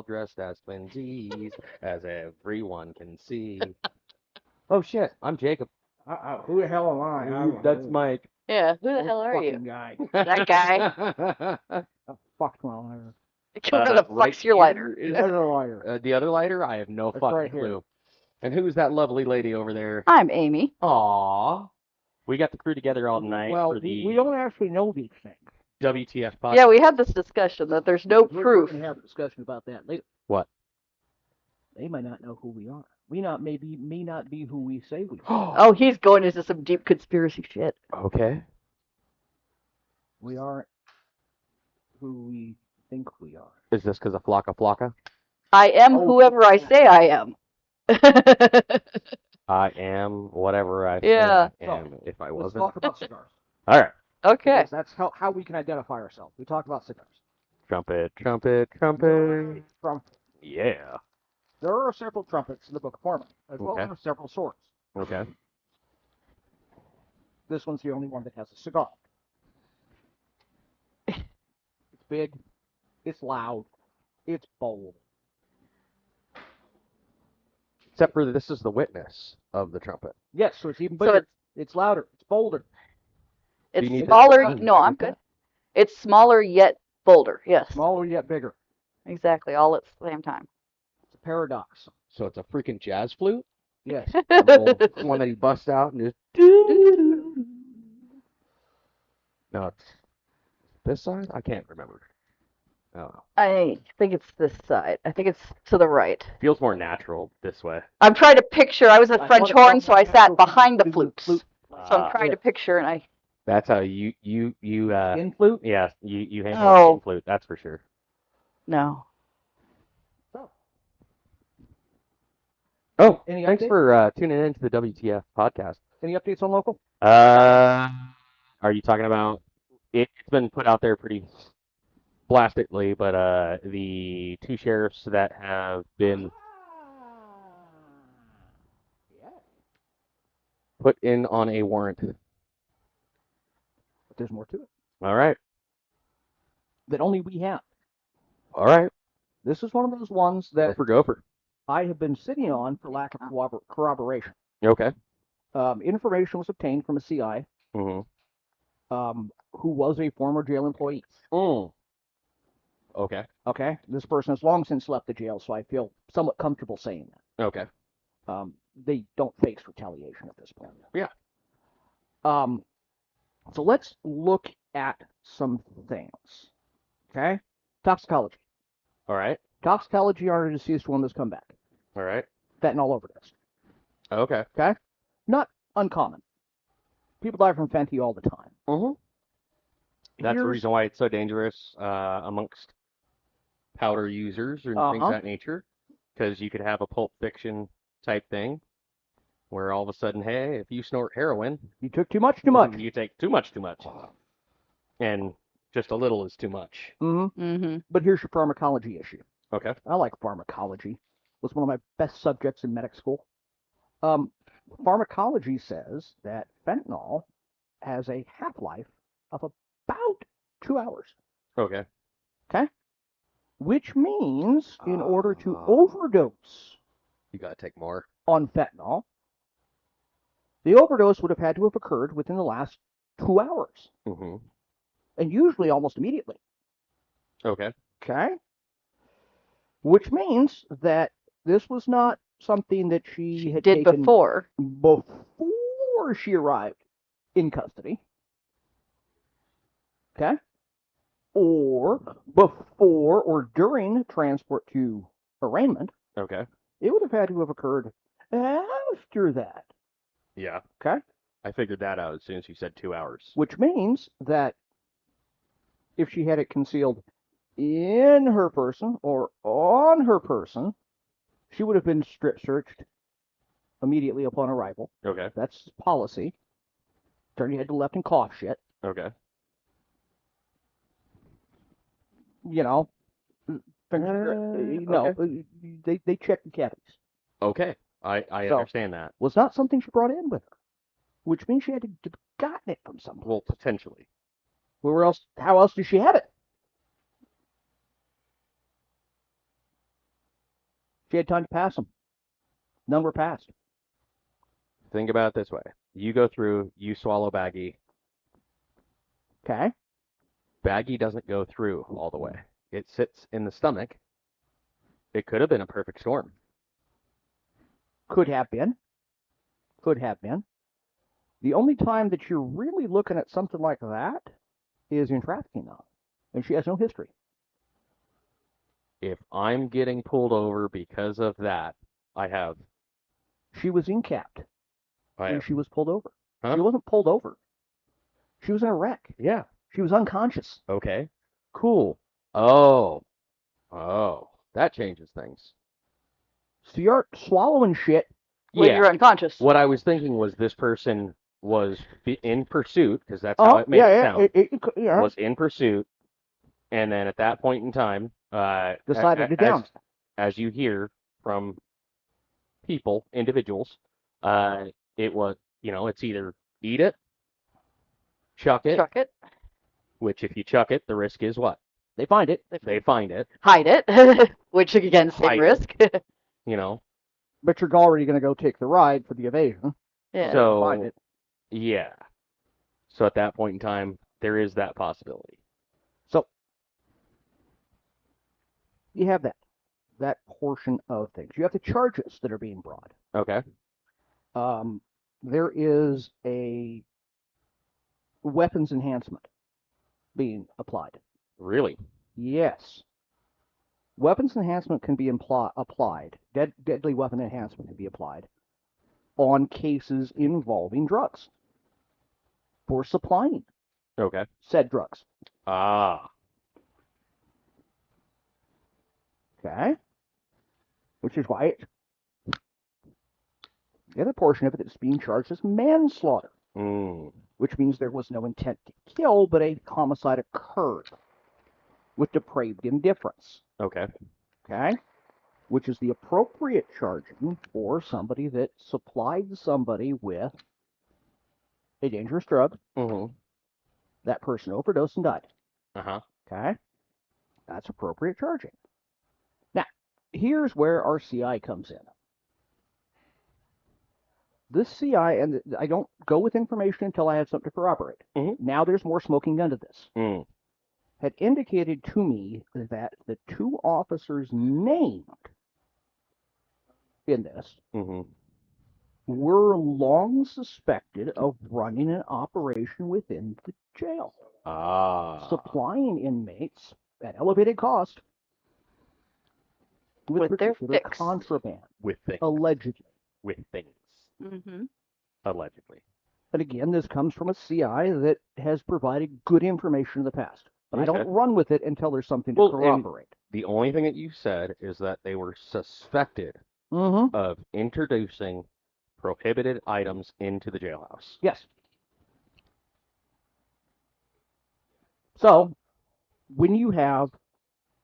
all dressed as twinsies, as everyone can see. Oh shit, I'm Jacob. Who the hell am I? I don't That's know. Mike. Yeah, who the This hell are you? fucking guy. That guy. Fuck my lighter. Where the fuck's your lighter? The other lighter. The other lighter, I have no That's fucking right here. clue. And who's that lovely lady over there? I'm Amy. Aw. We got the crew together all night Well, for the we don't actually know these things. WTF podcast. Yeah, we had this discussion that there's no We're proof. going to have a discussion about that later. What? They might not know who we are. We may not be who we say we are. Oh, he's going into some deep conspiracy shit. Okay. We aren't who we think we are. Is this because of Flocka Flocka? I am Oh, whoever I say I am. I am whatever I Yeah. say I am. So, If I Let's wasn't. talk about cigars. All right. Okay. Because that's how we can identify ourselves. We talk about cigars. Trumpet, trumpet, trumpet. Trumpet. Yeah. There are several trumpets in the Book of Mormon, as well Okay. as several swords. Okay. This one's the only one that has a cigar. It's big. It's loud. It's bold. Except for this is the witness of the trumpet. Yes, so it's even So bigger. It's louder. It's bolder. Do you need It's to- smaller. No, I'm good. It's smaller yet bolder. Yes. Smaller yet bigger. Exactly. All at the same time. It's a paradox. So it's a freaking jazz flute? Yes. One that he busts out and just. No, it's this side? I can't remember. I don't know. I think it's this side. I think it's to the right. Feels more natural this way. I'm trying to picture. I was a I French thought it horn, felt so I like sat natural behind the to flutes. flute. So I'm trying to picture, and I. That's how you In flute? yeah, you handle Oh. the flute, that's for sure. No. Oh, Any thanks updates? for tuning in to the WTF podcast. Any updates on local? Are you talking about it's been put out there pretty blastingly, but the two sheriffs that have been Yeah. put in on a warrant. But there's more to it All right. that only we have. All right. This is one of those ones Go that for gopher. I have been sitting on for lack of corroboration. Okay. Information was obtained from a CI Mm-hmm. who was a former jail employee. Okay. Okay, this person has long since left the jail, so I feel somewhat comfortable saying that. Okay. They don't face retaliation at this point. Yeah. So let's look at some things. Okay, toxicology. All right. Toxicology on a deceased woman's come back. All right. Fentanyl overdose. Okay. Okay, not uncommon. People die from fentanyl all the time. Mm-hmm. That's the Here's- reason why it's so dangerous amongst powder users and things of that nature, because you could have a Pulp Fiction type thing where all of a sudden, hey, if you snort heroin, You took too much. Too much. you take too much, and just a little is too much. Mm-hmm. Mm-hmm. But here's your pharmacology issue. Okay. I like pharmacology. It was one of my best subjects in medic school. Pharmacology says that fentanyl has a half-life of about 2 hours, Okay. which means in order to overdose You gotta take more. on fentanyl, the overdose would have had to have occurred within the last 2 hours, Mm-hmm. and usually almost immediately. Okay. Okay? Which means that this was not something that she had Did taken before. before she arrived in custody. Okay? Or before or during transport to arraignment. Okay. It would have had to have occurred after that. Yeah. Okay? I figured that out as soon as you said 2 hours. Which means that if she had it concealed in her person or on her person, she would have been strip searched immediately upon arrival. Okay. That's policy. Turn your head to the left and cough shit. Okay. You know, they check the cavities. Okay. I So- understand that. Was not something she brought in with her, which means she had to have gotten it from somewhere. Well, potentially. Where else? How else did she have it? She had time to pass them. None were passed. Think about it this way. You go through, you swallow Baggy. Okay. Baggy doesn't go through all the way. It sits in the stomach. It could have been a perfect storm. Could have been. Could have been. The only time that you're really looking at something like that is in trafficking now. And she has no history. If I'm getting pulled over because of that, I have. She was incapped when she was pulled over. Huh? She wasn't pulled over. She was in a wreck. Yeah. She was unconscious. Okay. Cool. Oh. That changes things. So you're swallowing shit. When you're unconscious. What I was thinking was this person was in pursuit, because that's how it made it sound. Was in pursuit, and then at that point in time, decided to down. As you hear from people, individuals, it was, it's either eat it, chuck it, which if you chuck it, the risk is what? They find it. They find it. Hide it, which again, same risk. But you're already going to go take the ride for the evasion. Yeah. So, find it. yeah. So at that point in time, there is that possibility. So, you have that portion of things. You have the charges that are being brought. Okay. There is a weapons enhancement being applied. Really? Yes. Weapons enhancement can be applied. Deadly weapon enhancement can be applied on cases involving drugs for supplying said drugs. Ah. Okay. Which is why the other portion of it is being charged as manslaughter, which means there was no intent to kill, but a homicide occurred with depraved indifference. Okay. Okay? Which is the appropriate charging for somebody that supplied somebody with a dangerous drug. Mm-hmm. That person overdosed and died. Uh-huh. Okay? That's appropriate charging. Now, here's where our CI comes in. This CI, and I don't go with information until I have something to corroborate. Mm-hmm. Now there's more smoking gun to this. Mm. Had indicated to me that the two officers named in this were long suspected of running an operation within the jail. Supplying inmates at elevated cost with particular contraband. With things. Allegedly. With things. Mm-hmm. Allegedly. And again, this comes from a CI that has provided good information in the past. But I don't run with it until there's something to corroborate. The only thing that you said is that they were suspected of introducing prohibited items into the jailhouse. Yes. So, when you have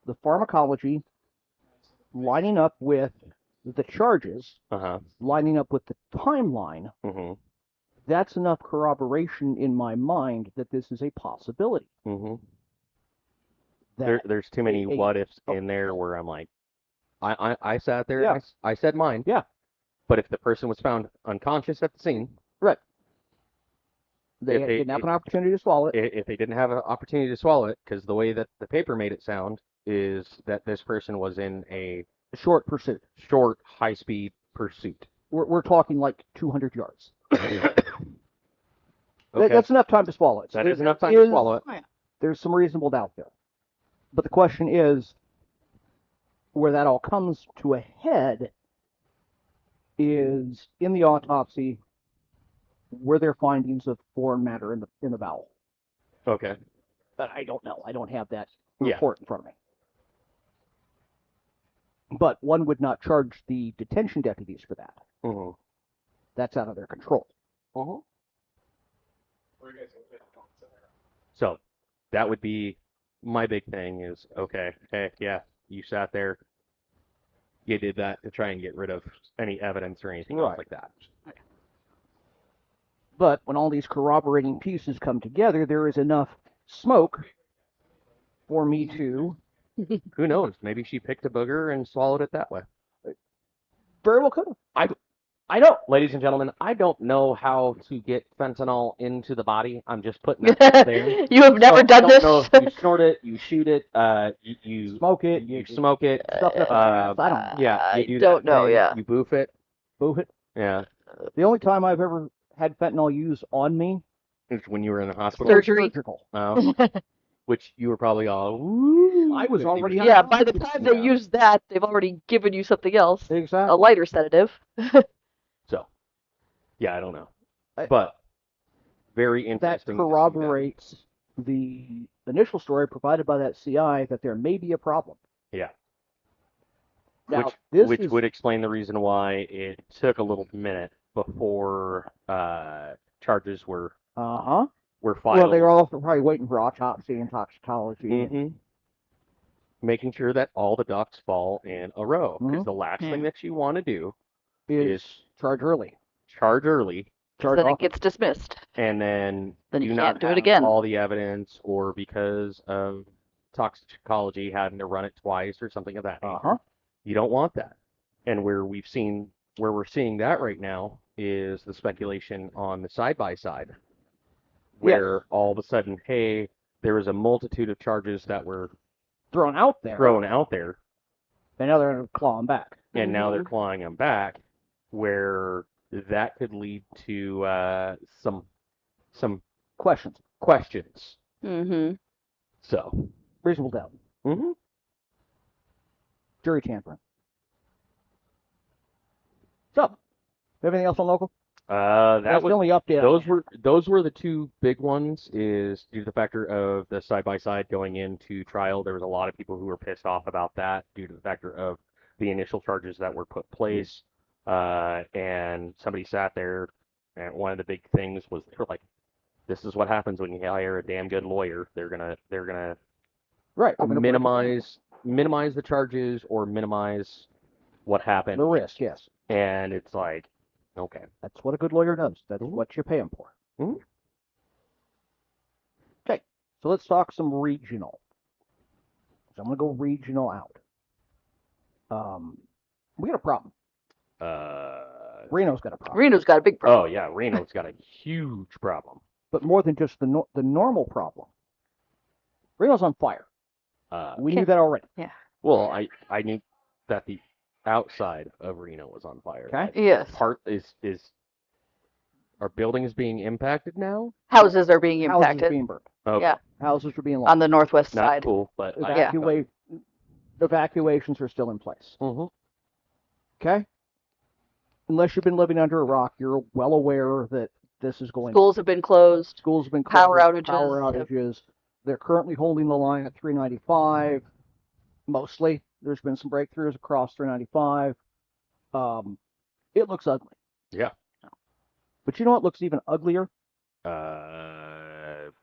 the pharmacology lining up with the charges, lining up with the timeline, that's enough corroboration in my mind that this is a possibility. There's too many what ifs in there where I'm like, I sat there and I said mine. Yeah. But if the person was found unconscious at the scene, right. They didn't have an opportunity to swallow it. If they didn't have an opportunity to swallow it, because the way that the paper made it sound is that this person was in a short pursuit. Short, high-speed pursuit. We're talking like 200 yards. Okay. That's enough time to swallow it. That is enough time to swallow it. There's some reasonable doubt there. But the question is, where that all comes to a head is in the autopsy, were there findings of foreign matter in the bowel? Okay. But I don't know. I don't have that report in front of me. But one would not charge the detention deputies for that. That's out of their control. So that would be my big thing is, okay, hey, yeah, you sat there, you did that to try and get rid of any evidence or anything else like that. But when all these corroborating pieces come together, there is enough smoke for me to... Who knows? Maybe she picked a booger and swallowed it that way. Very well could have. I know. Ladies and gentlemen, I don't know how to get fentanyl into the body. I'm just putting that out there. You have never So done I this? don't know if you snort it, you shoot it, you Smoke it. you smoke it. Stuff it up your ass. I don't know. Yeah, you I do don't that know, thing, yeah. You boof it. Boof it. Yeah. The only time I've ever had fentanyl used on me It's when you were in the hospital. Surgery. Surgical. Which you were probably all, woo. I was already Yeah, by the time they use that, they've already given you something else. Exactly. A lighter sedative. So, yeah, I don't know. I- But, very That interesting. corroborates the initial story provided by that CI that there may be a problem. Yeah. Now, which would explain the reason why it took a little minute before charges were filed. Well, they were also probably waiting for autopsy and toxicology. Mm-hmm. Making sure that all the ducks fall in a row. Because the last thing that you want to do is charge early. Charge early. Then it gets dismissed. And then you not can't do have it again. all the evidence, or because of toxicology having to run it twice or something of that nature. You don't want that. And where we're seeing that right now is the speculation on the side-by-side, where all of a sudden, hey, there was a multitude of charges that were thrown out there. And now they're clawing back. And now they're clawing them back, where that could lead to some questions. Mm-hmm. So reasonable doubt. Mm-hmm. Jury tampering. So, anything else on local? That's the only update. Those were the two big ones. Is due to the factor of the side by side going into trial. There was a lot of people who were pissed off about that due to the factor of the initial charges that were put in place. And somebody sat there, and one of the big things was they were like, "This is what happens when you hire a damn good lawyer. They're gonna minimize the charges or minimize what happened, the risk." Yes. And it's like, okay, that's what a good lawyer does. That's what you pay him for. Mm-hmm. Okay, so let's talk some regional. So I'm gonna go regional out. We got a problem. Reno's got a problem. Reno's got a big problem. Oh yeah, Reno's got a huge problem. But more than just the normal problem. Reno's on fire. We knew that already. Yeah. Well, I knew that the outside of Reno was on fire. Okay. Yes. Part is are buildings being impacted now? Houses are being impacted. Houses being burned. Okay. Yeah. Houses are being lost. On the northwest Not side. cool, but evacuations are still in place. Mm-hmm. Okay? Unless you've been living under a rock, you're well aware that this is going on. Schools have been closed. Schools have been closed. Power outages. Power outages. They're currently holding the line at 395. Mostly. There's been some breakthroughs across 395. It looks ugly. Yeah. But you know what looks even uglier?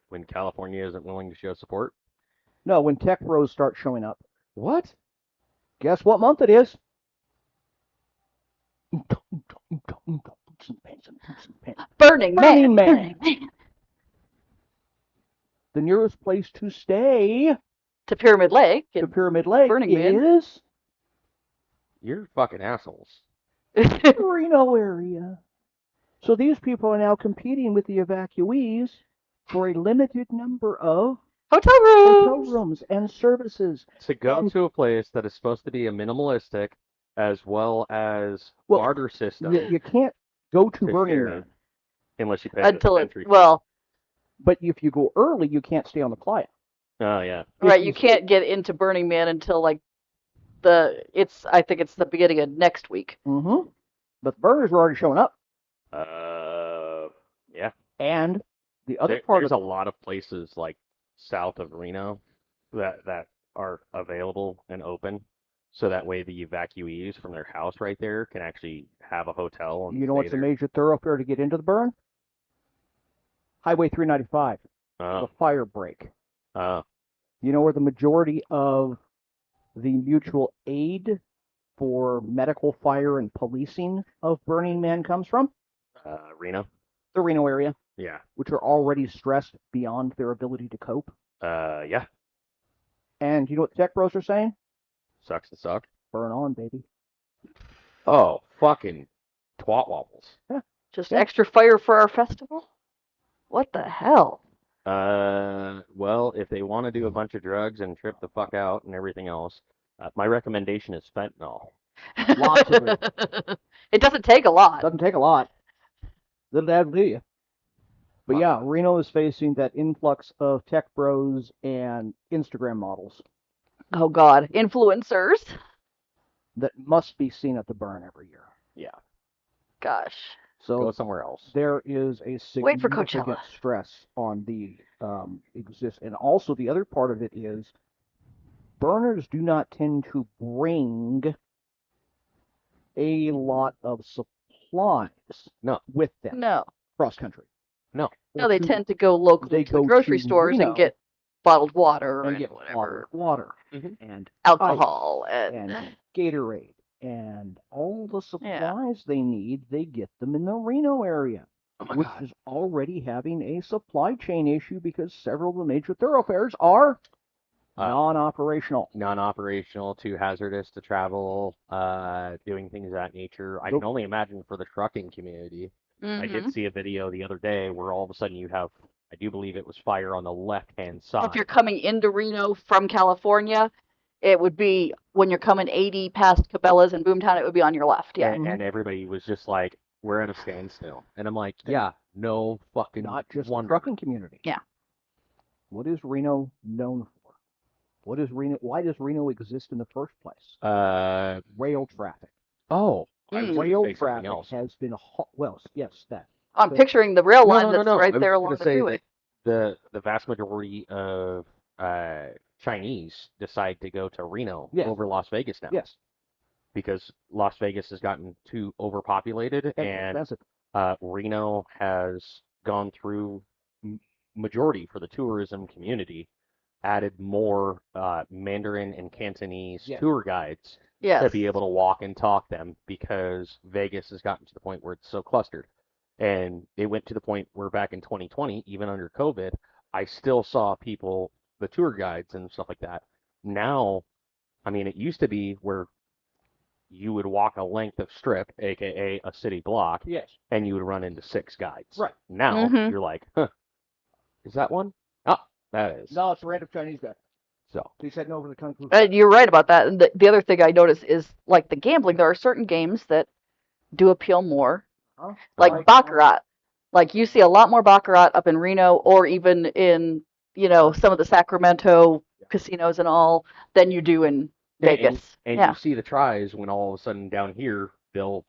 When California isn't willing to show support? No, when tech bros start showing up. What? Guess what month it is? Burning Man. The nearest place to stay to Pyramid Lake. Burning Man is You're fucking assholes. Reno area. So these people are now competing with the evacuees for a limited number of hotel rooms and services. To go to a place that is supposed to be a minimalistic as well as barter system. You can't go to Burning Man unless you pay until the entry. But if you go early, you can't stay on the playa. Oh yeah. Right, you can't get into Burning Man until I think it's the beginning of next week. Mm-hmm. But the burners are already showing up. Yeah. And the other there's a lot of places like south of Reno that are available and open, so that way the evacuees from their house right there can actually have a hotel. And you know what's a major thoroughfare to get into the burn? Highway 395. The fire break. You know where the majority of the mutual aid for medical, fire, and policing of Burning Man comes from? Reno. The Reno area. Yeah. Which are already stressed beyond their ability to cope. Yeah. And you know what the tech bros are saying? Sucks to suck. Burn on, baby. Oh, fucking twat wobbles. Just Yeah. extra fire for our festival? What the hell? Well, if they want to do a bunch of drugs and trip the fuck out and everything else, my recommendation is fentanyl. Lots of it. It doesn't take a lot. Doesn't take a lot. Little add to you. But yeah, Reno is facing that influx of tech bros and Instagram models Oh God, influencers. that must be seen at the burn every year. Yeah, Gosh. So go somewhere else. there is a Wait for significant Coachella. stress on the and also the other part of it is burners do not tend to bring a lot of supplies No. with them No. cross country. No. No, they tend to go local they to the go grocery to stores Reno and get bottled water and and get whatever. water Mhm. and Alcohol ice and and Gatorade and all the supplies they need. They get them in the Reno area, Oh my which God. is already having a supply chain issue because several of the major thoroughfares are non-operational. Non-operational, too hazardous to travel, doing things of that nature. I Nope. can only imagine for the trucking community. I did Mhm. see a video the other day where all of a sudden you have, I do believe it was fire on the left-hand If side. you're coming into Reno from California, it would be when you're coming 80 past Cabela's and Boomtown, it would be on your left. Yeah. And everybody was just like, we're at a standstill. And I'm like, yeah, no fucking Not just the wonder. trucking community. Yeah. What is Reno known for? What is Reno? Why does Reno exist in the first place? Rail traffic. Oh, I was going to Rail say something traffic else. has been well, yes, that. I'm But- picturing the rail line No. that's I right was there just along gonna the say freeway. that the vast majority of Chinese decide to go to Reno Yes. over Las Vegas now. Yes. Because Las Vegas has gotten too overpopulated, and expensive. Reno has gone through majority for the tourism community, added more Mandarin and Cantonese Yes. tour guides to Yes. be able to walk and talk them because Vegas has gotten to the point where it's so clustered. And it went to the point where back in 2020, even under COVID, I still saw people, the tour guides and stuff like that. Now, I mean, it used to be where you would walk a length of strip, aka a city block, Yes. and you would run into 6 guides. Right. Now Mhm. you're like, huh, is that one? Oh, that is. No, it's a random Chinese guy. So He's heading over to the Kung Fu. You're right about that. And the other thing I notice is like the gambling. There are certain games that do appeal more, Huh? like Baccarat. Like you see a lot more Baccarat up in Reno or even in, some of the Sacramento casinos and all than you do in Vegas. and Yeah. you see the tries when all of a sudden down here they'll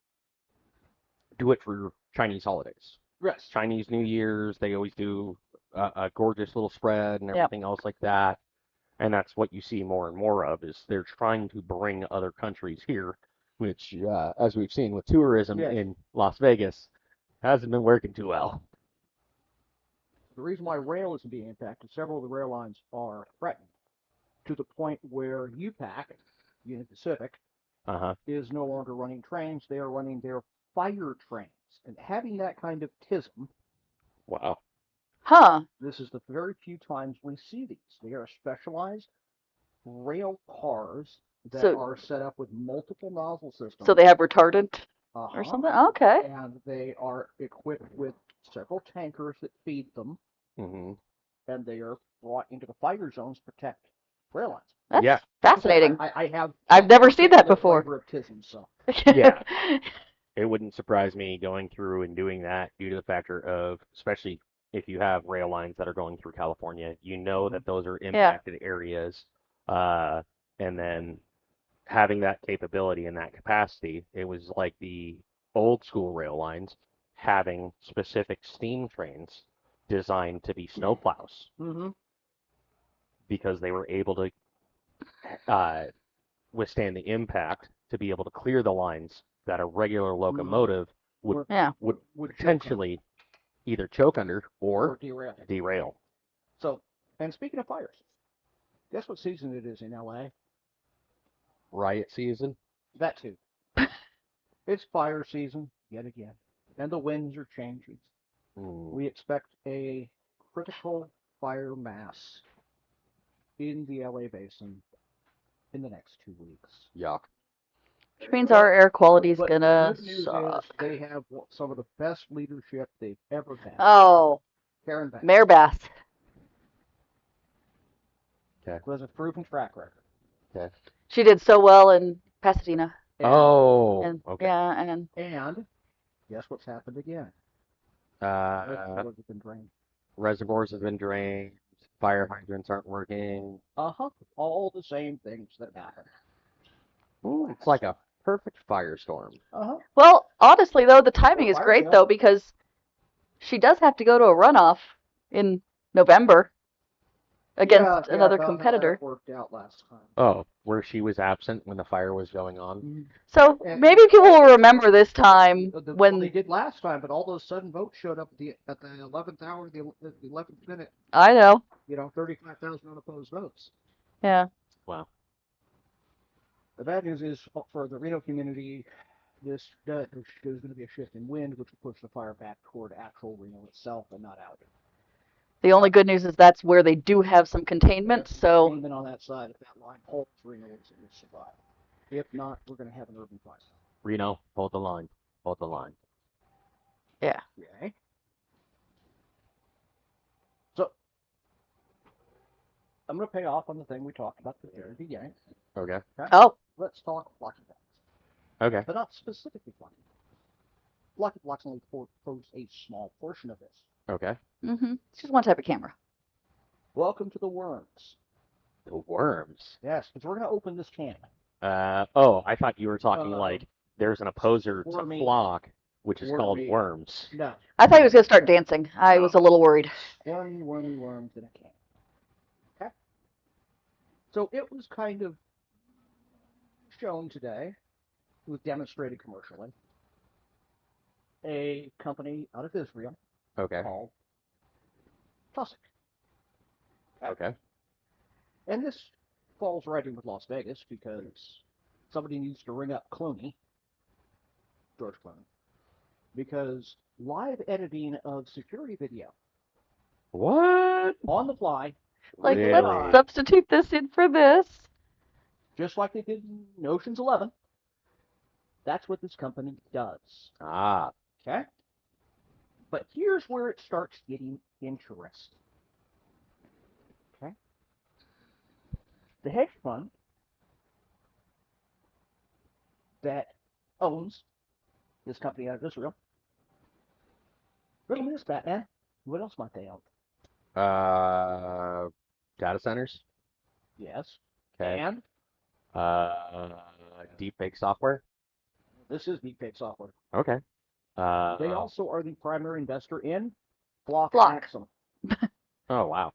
do it for Chinese holidays. Yes. Chinese New Year's, they always do a gorgeous little spread and Yep. everything else like that. And that's what you see more and more of is they're trying to bring other countries here, which, as we've seen with tourism Yes. in Las Vegas, hasn't been working too well. The reason why rail isn't being impacted, several of the rail lines are threatened to the point where UPAC, Union Pacific, is no longer running trains. They are running their fire trains. And having that kind of tism, Wow. Huh. this is the very few times we see these. They are specialized rail cars that So- are set up with multiple nozzle systems. So they have retardant Uh-huh. or something? Okay. And they are equipped with several tankers that feed them, hmm and they are brought into the fire zones to protect rail lines. That's Yeah. fascinating. I've never seen that before. Flavor of tism, so. Yeah. It wouldn't surprise me going through and doing that due to the factor of, especially if you have rail lines that are going through California, you know that those are impacted areas. And then having that capability and that capacity, it was like the old school rail lines having specific steam trains designed to be snowplows Mm-hmm. because they were able to withstand the impact to be able to clear the lines that a regular locomotive would Yeah. would potentially either choke under or derail. So, and speaking of fires, guess what season it is in LA? Riot season. That too. It's fire season yet again, and the winds are changing. We expect a critical fire mass in the LA basin in the next 2 weeks. Yuck. Which means our air quality's But gonna the good news suck. is they have some of the best leadership they've ever had. Oh, Karen Bass. Mayor Bass. Okay. Who has a proven track record. Okay. She did so well in Pasadena. And, okay. Yeah, and guess what's happened again? Reservoirs have been drained. Reservoirs have been drained. Fire hydrants aren't working. All the same things that happen. Ooh, it's like a perfect firestorm. Well, honestly though, the timing is great though because she does have to go to a runoff in November against another competitor. That worked out last time. Oh, where she was absent when the fire was going on. So maybe people will remember this time when they did last time, but all those sudden votes showed up at the 11th hour, the 11th minute. I know. 35,000 unopposed votes. Yeah. Wow. The bad news is for the Reno community, there's going to be a shift in wind, which will push the fire back toward actual Reno itself and not out. The only good news is that's where they do have some containment, so... Containment on that side, if that line holds, Reno will survive. If not, we're going to have an urban fire. Reno, hold the line. Hold the line. Yeah. Okay. So, I'm going to pay off on the thing we talked about at the very beginning. Okay. Oh. Let's talk Lucky Blocks. Okay. But not specifically Lucky Blocks. Lucky Blocks only pose a small portion of this. Okay. It's just one type of camera. Welcome to the worms. The worms? Yes, because we're going to open this can. I thought you were talking like there's an opposer to flock, which is called worms. No. I thought he was going to start dancing. I was a little worried. Wormy worms in a can. Okay? So it was kind of shown today. It was demonstrated commercially. A company out of Israel called Tussock. Okay. And this falls right in with Las Vegas because somebody needs to ring up George Clooney, because live editing of security video. What? On the fly. Like, let's substitute this in for this. Just like they did in Ocean's 11. That's what this company does. Okay? But here's where it starts getting interesting. Okay? The hedge fund that owns this company out of Israel. Riddle me this, Batman. What else might they own? Data centers. Yes. Okay. And? Deepfake software. This is deepfake software. Okay. They also are the primary investor in Flock. Flock. Oh, wow.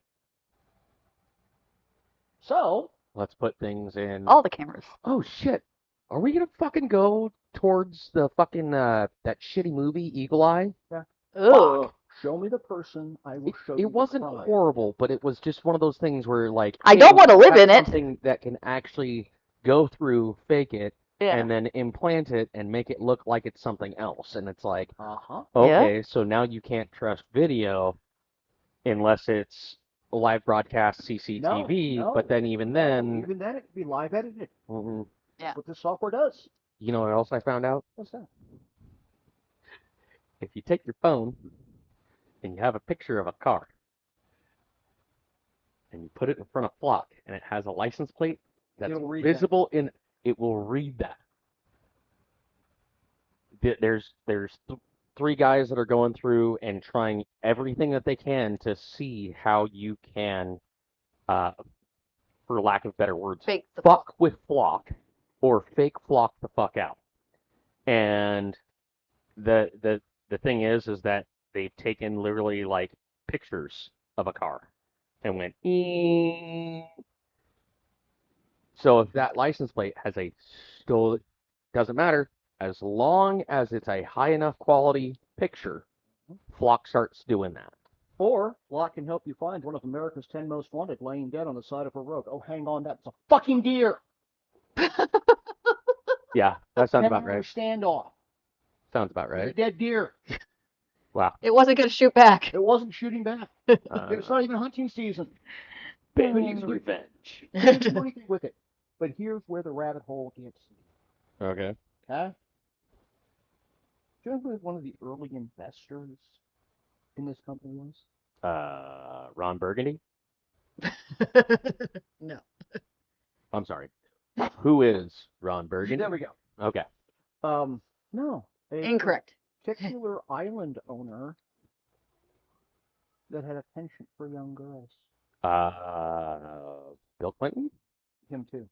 So, let's put things in. All the cameras. Oh, shit. Are we going to fucking go towards the fucking, that shitty movie, Eagle Eye? Yeah. Ugh. Show me the person, I will show you. It wasn't horrible, but it was just one of those things where, like, I don't want to live in it. Something that can actually go through, fake it, and then implant it and make it look like it's something else. And it's like, okay, so now you can't trust video unless it's a live broadcast CCTV, no, but then even then... Even then, it can be live edited. Mm-hmm. Yeah. That's what this software does. You know what else I found out? What's that? If you take your phone and you have a picture of a car and you put it in front of Flock and it has a license plate that's visible in, it will read that. There's three guys that are going through and trying everything that they can to see how you can, for lack of better words, fuck with Flock or fake Flock the fuck out. And the thing is that they've taken literally like pictures of a car and went, So if that license plate has a doesn't matter, as long as it's a high enough quality picture, Flock starts doing that. Or Flock can help you find one of America's 10 most wanted laying dead on the side of a road. Oh, hang on, that's a fucking deer. Yeah, that sounds about right. Standoff. Sounds about right. It's a dead deer. Wow. It wasn't going to shoot back. It wasn't shooting back. It's not even hunting season. Baby's revenge. You can't do anything with it. But here's where the rabbit hole gets. Okay. Okay. Do you know who one of the early investors in this company was? Ron Burgundy? No. I'm sorry. Who is Ron Burgundy? There we go. Okay. No. A Incorrect. particular island owner that had a penchant for young girls. Bill Clinton? Him too.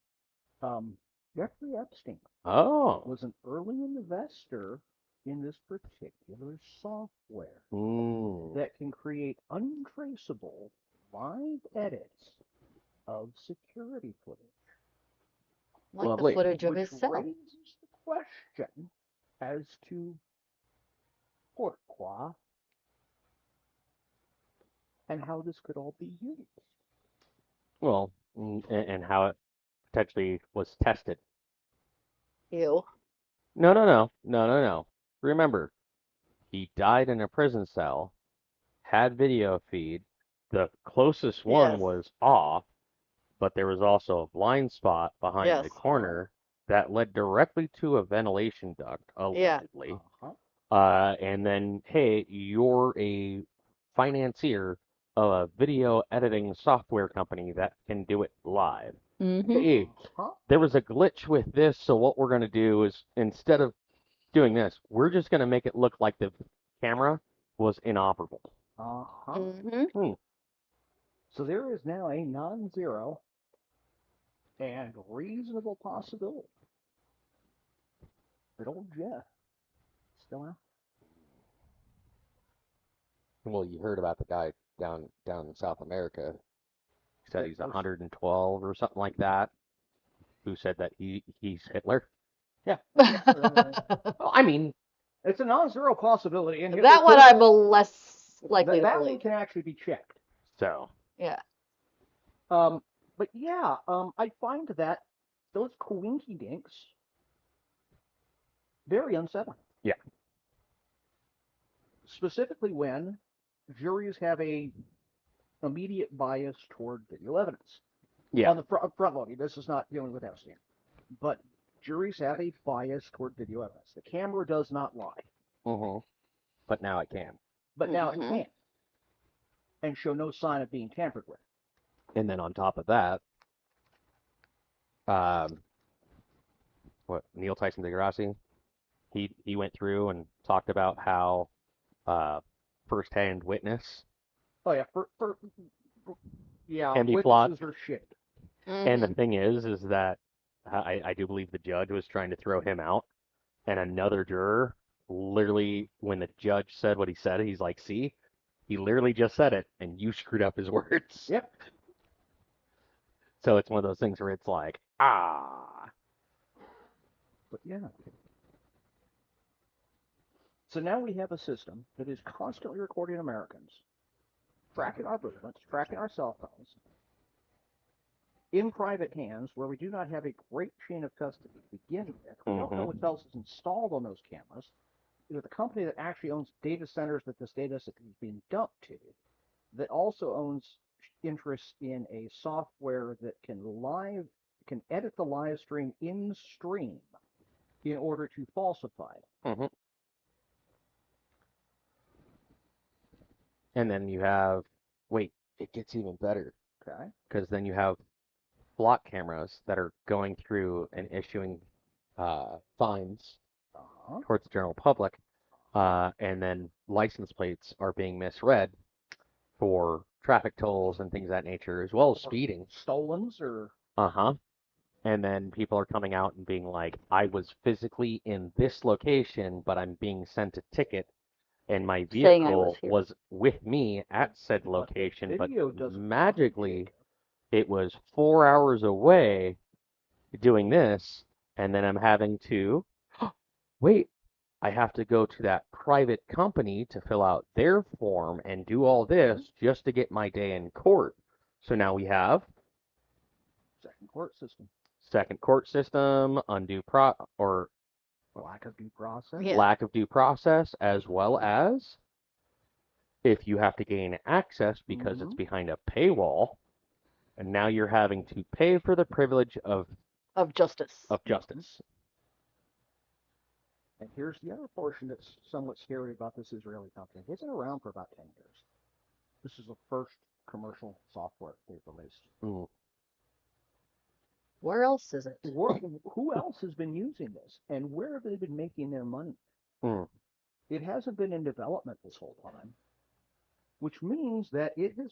Jeffrey Epstein Oh. was an early investor in this particular software that can create untraceable live edits of security footage. Like Lovely. the footage of Which his cell. raises the question as to pourquoi and how this could all be used. Well, and how it potentially was tested. Ew. No. Remember, he died in a prison cell, had video feed. The closest one Yes. was off, but there was also a blind spot behind the Yes. corner that led directly to a ventilation duct, Yeah. allegedly. Uh-huh. And then, hey, you're a financier of a video editing software company that can do it live. Mm-hmm. Hey, there was a glitch with this, so what we're going to do is instead of doing this, we're just going to make it look like the camera was inoperable. Uh-huh. Mm-hmm. So there is now a non-zero and reasonable possibility that old Jeff is still out. Well, you heard about the guy down in South America. He said he's Oh, 112 or something like that. Who said that he's Hitler? Yeah. Well, I mean, It's a non-zero possibility, and That one I'm less likely to that one believe. can actually be checked. so Yeah. But yeah, I find that those coinky dinks very unsettling. Yeah. Specifically when juries have a immediate bias toward video evidence. Yeah. On the front loading, this is not dealing with Epstein, but juries have a bias toward video evidence. The camera does not lie. Mm-hmm. But now it can. But now it can, and show no sign of being tampered with. And then on top of that, Neil Tyson DeGrassi, he went through and talked about how first-hand witness Oh yeah, can be witnesses flawed. are shit. And the thing is that I do believe the judge was trying to throw him out, and another juror literally, when the judge said what he said, he's like, "See, he literally just said it, and you screwed up his words." Yep. So it's one of those things where it's like, ah. But yeah. So now we have a system that is constantly recording Americans, tracking our movements, tracking our cell phones, in private hands where we do not have a great chain of custody to begin with. We don't know what else is installed on those cameras. The company that actually owns data centers that this data is being dumped to, that also owns interest in a software that can edit the live stream in stream in order to falsify it. And then you have, wait, it gets even better. Okay. Because then you have block cameras that are going through and issuing fines towards the general public, and then license plates are being misread for traffic tolls and things of that nature, as well as speeding. Stolens or... And then people are coming out and being like, I was physically in this location, but I'm being sent a ticket, and my vehicle was with me at said location, but magically it was 4 hours away doing this, and then I'm having to, wait, I have to go to that private company to fill out their form and do all this just to get my day in court. So now we have second court system, or lack of due process. Lack of due process, as well as if you have to gain access because it's behind a paywall, and now you're having to pay for the privilege of justice. Of justice. And here's the other portion that's somewhat scary about this Israeli company. It's been around for about 10 years. This is the first commercial software they've released. Mm. Where else is it? Who else has been using this? And where have they been making their money? Mm. It hasn't been in development this whole time, which means that it has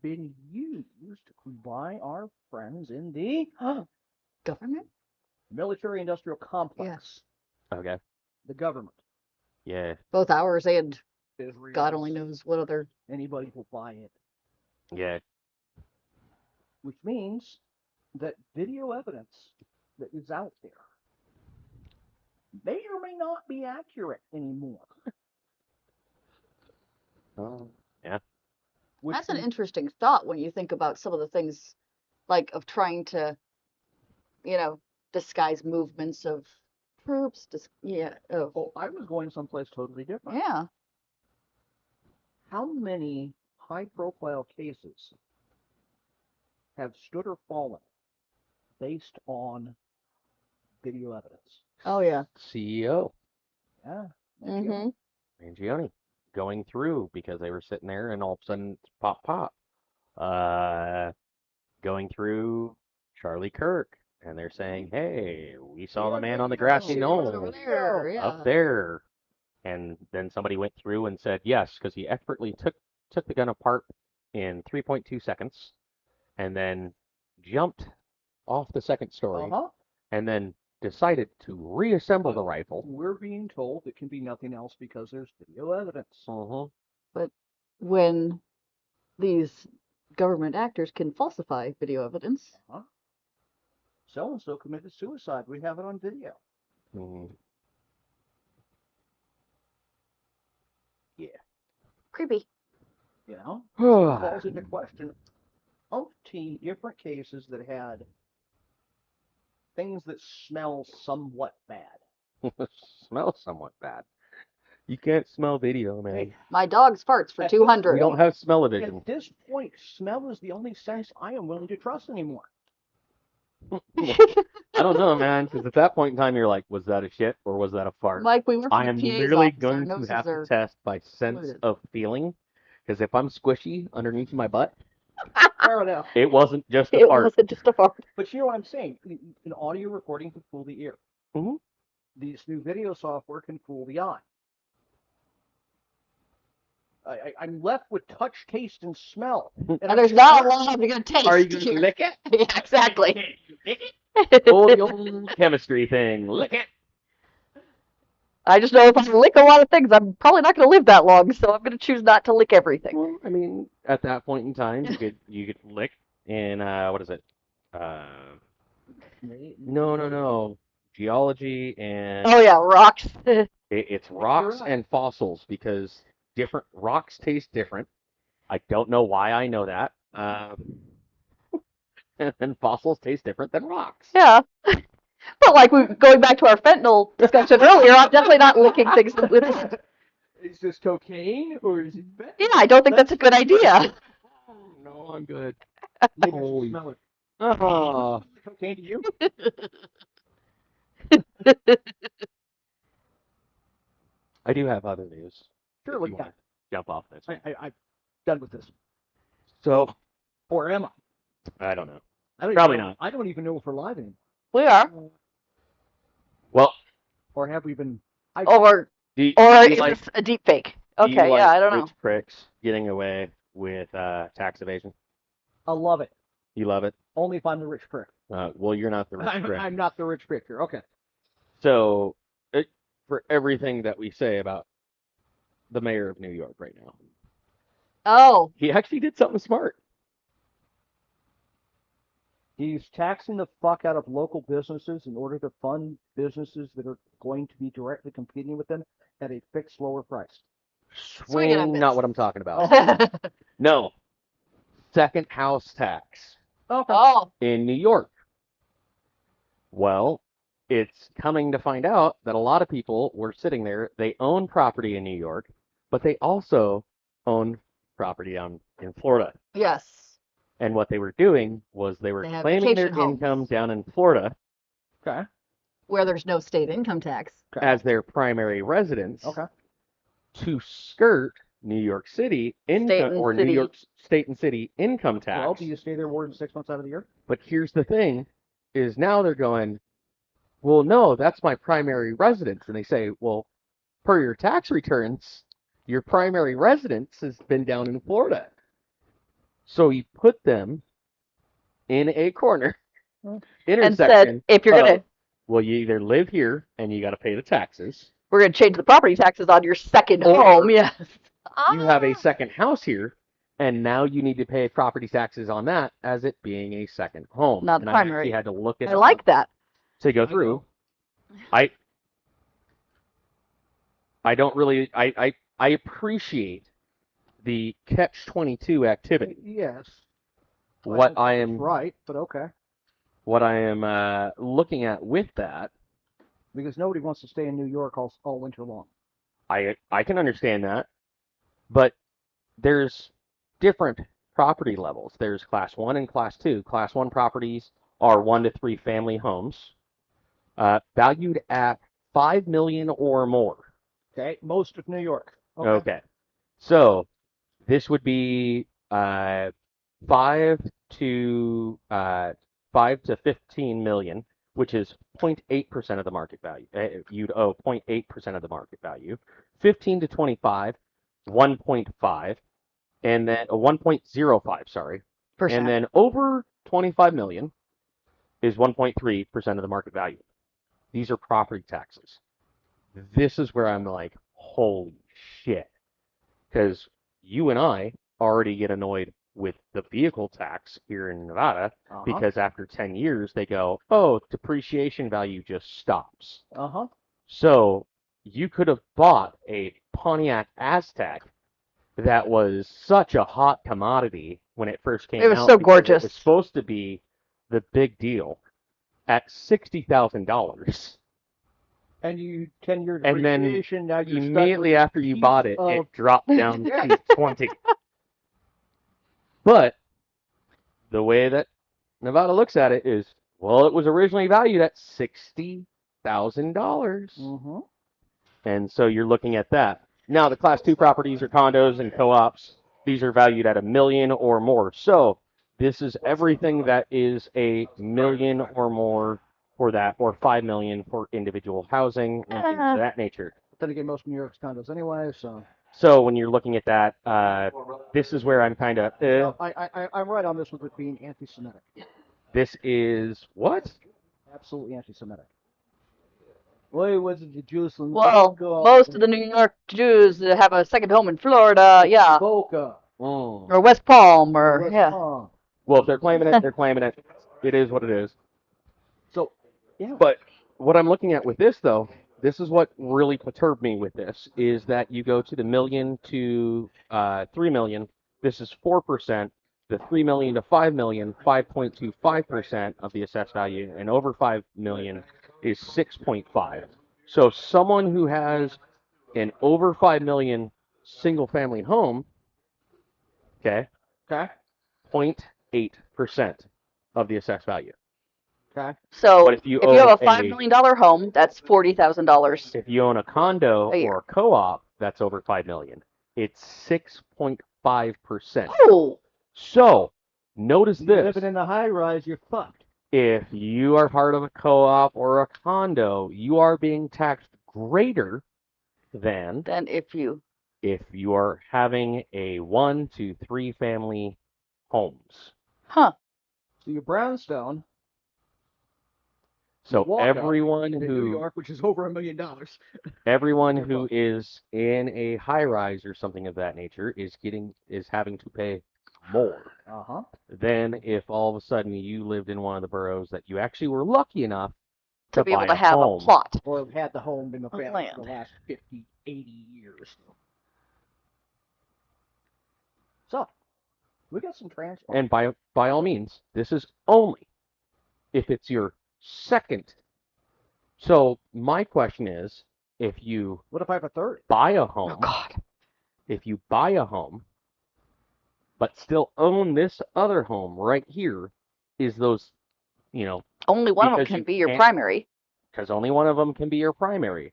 been used by our friends in the Government? military-industrial complex. Okay. The government. Yeah. Both ours and Israel. God only knows what other. Anybody will buy it. Yeah. Which means that video evidence that is out there may or may not be accurate anymore. Yeah. That's an interesting thought when you think about some of the things, like of trying to, disguise movements of troops. Oh, I was going someplace totally different. Yeah. How many high-profile cases have stood or fallen based on video evidence? Oh yeah. CEO. Yeah. Mm-hmm. Mangione going through because they were sitting there and all of a sudden pop. Going through Charlie Kirk and they're saying, hey, we saw the man on the grassy knoll Over there, yeah. up there. And then somebody went through and said yes, because he expertly took the gun apart in 3.2 seconds and then jumped off the second story and then decided to reassemble the rifle. We're being told it can be nothing else because there's video evidence. But when these government actors can falsify video evidence, So-and-so committed suicide. We have it on video. Yeah. creepy. You know? It calls into question umpteen different cases that had things that smell somewhat bad. Smells somewhat bad. You can't smell video, man. Hey, My dog's farts for At 200. We don't have smell-o-vision. At this point, smell is the only sense I am willing to trust anymore. I don't know, man, because at that point in time, you're like, was that a shit or was that a fart? Mike, we were from I am the PA's literally office. going to have to test by sense of feeling, because if I'm squishy underneath my butt, Fair enough. it wasn't just a It fart. wasn't just a fart. But you know what I'm saying? An audio recording can fool the ear. Mhm. These new video software can fool the eye. I'm left with touch, taste, and smell. And there's not a lot you're going to taste. Are you going to lick it? Yeah, exactly. Oh, the old chemistry thing. Lick it. I just know if I lick a lot of things, I'm probably not going to live that long, so I'm going to choose not to lick everything. Well, I mean, at that point in time, you could lick in what is it? No. Geology and Oh yeah, rocks. it's rocks and fossils because different rocks taste different. I don't know why I know that. And fossils taste different than rocks. Yeah. But like going back to our fentanyl discussion earlier, I'm definitely not licking things with it. Is this cocaine or is it fentanyl? Yeah, I don't think that's a good idea. No, I'm good. Maybe I should Holy. smell it. Oh. Cocaine to you? I do have other news. Sure, if what you you wanna jump off this. I'm done with this. So, Or am I? I don't know. Probably not. I don't even know if we're live anymore. We are. Well, Or have we been? Or do you is like, this a deep fake? do you Okay, like yeah, I don't know. rich pricks getting away with tax evasion? I love it. You love it? Only if I'm the rich prick. Well, you're not the rich prick. I'm not the rich pricker. Okay. So, for everything that we say about the mayor of New York right now, Oh, he actually did something smart. He's taxing the fuck out of local businesses in order to fund businesses that are going to be directly competing with them at a fixed lower price. Swing and a Swing, miss. not what I'm talking about. No. Second house tax Okay. oh, in New York. Well, it's coming to find out that a lot of people were sitting there. They own property in New York, but they also own property in Florida. yes. And what they were doing was they were They have claiming their vacation homes. income down in Florida Okay. Where there's no state income tax. Okay. as their primary residence Okay. to skirt New York City income or New York State and City income tax. Well, do you stay there more than 6 months out of the year? But here's the thing, is now they're going, well, no, that's my primary residence. And they say, well, per your tax returns, your primary residence has been down in Florida. So you put them in a corner intersection. And said, if you're going to... Well, you either live here and you got to pay the taxes. We're going to change the property taxes on your second home, yes. You have a second house here, and now you need to pay property taxes on that as it being a second home. Not and primary. I actually had to look at I like that. to go through. I don't really I appreciate the catch-22 activity. Yes. What I am right, but okay. What I am looking at with that, because nobody wants to stay in New York all winter long. I can understand that, but there's different property levels. There's Class 1 and Class 2. Class 1 properties are 1 to 3 family homes, valued at $5 million or more. Okay, most of New York. Okay. So this would be 5 to 15 million, which is 0.8% of the market value. You'd owe 0.8% of the market value. 15 to 25, 1.5, and then 1.05, sorry. Percent. And then over 25 million is 1.3% of the market value. These are property taxes. This is where I'm like, holy shit. Because you and I already get annoyed with the vehicle tax here in Nevada because after 10 years they go, oh, depreciation value just stops. So you could have bought a Pontiac Aztek that was such a hot commodity when it first came out. It was so gorgeous. It was supposed to be the big deal at $60,000. And you 10-year depreciation, and then now you're immediately after you bought it, it dropped down to 20. But the way that Nevada looks at it is, well, it was originally valued at $60,000. And so you're looking at that. Now, the Class 2 properties are condos and co-ops. These are valued at $1 million or more. So this is everything that is $1 million or more for that, or $5 million for individual housing and things of that nature. But then again, most of New York's condos anyway, so... So when you're looking at that, this is where I'm kind of... I'm right on this one with being anti-Semitic. This is what? Absolutely anti-Semitic. Why wasn't the Jews... Well, most of the New York Jews have a second home in Florida, yeah. Boca. Or West Palm, or, yeah. Well, if they're claiming it, they're claiming it. It is what it is. So, yeah. But what I'm looking at with this, though, this is what really perturbed me with this, is that you go to the million to 3 million. This is 4%. The 3 million to 5 million, 5.25% of the assessed value, and over 5 million is 6.5. So someone who has an over 5 million single family home, okay, 0.8% of the assessed value. Okay. So if you have a $5 million home, that's $40,000. If you own a condo or a co-op, that's over 5 million. It's 6.5%. Oh. So notice this. You're living in a high rise, you're fucked. If you are part of a co-op or a condo, you are being taxed greater than if you are having a 1 to 3 family homes. Huh. So your brownstone. So everyone in New York, which is over $1 million. Everyone who is in a high rise or something of that nature is having to pay more than if all of a sudden you lived in one of the boroughs that you actually were lucky enough to be able to have a plot. Or had the home in the family for the last 50, 80 years. So, we got some transport. And by all means, this is only if it's your second. So my question is, if you what if I have a third? Buy a home? Oh God! If you buy a home, but still own this other home right here, is those, only one of them can be your primary. because only one of them can be your primary,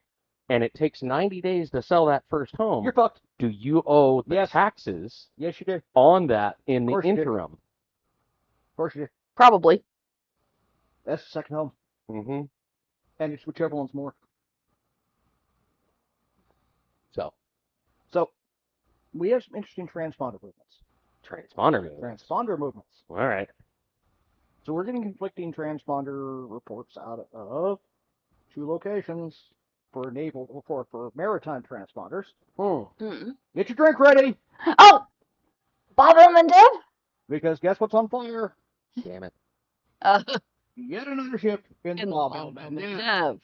and it takes 90 days to sell that first home, You're fucked. do you owe the taxes Yes, you do. on that in the course you do. interim? Of course you do. Probably. That's the second home. Mm-hmm. And it's whichever one's more. So, we have some interesting transponder movements. transponder movements. Transponder movements. All right. So we're getting conflicting transponder reports out of 2 locations for maritime transponders. Get your drink ready. Oh, Bob and Deb. Because guess what's on fire? Damn it. Yet another ship in the Bob and Deb,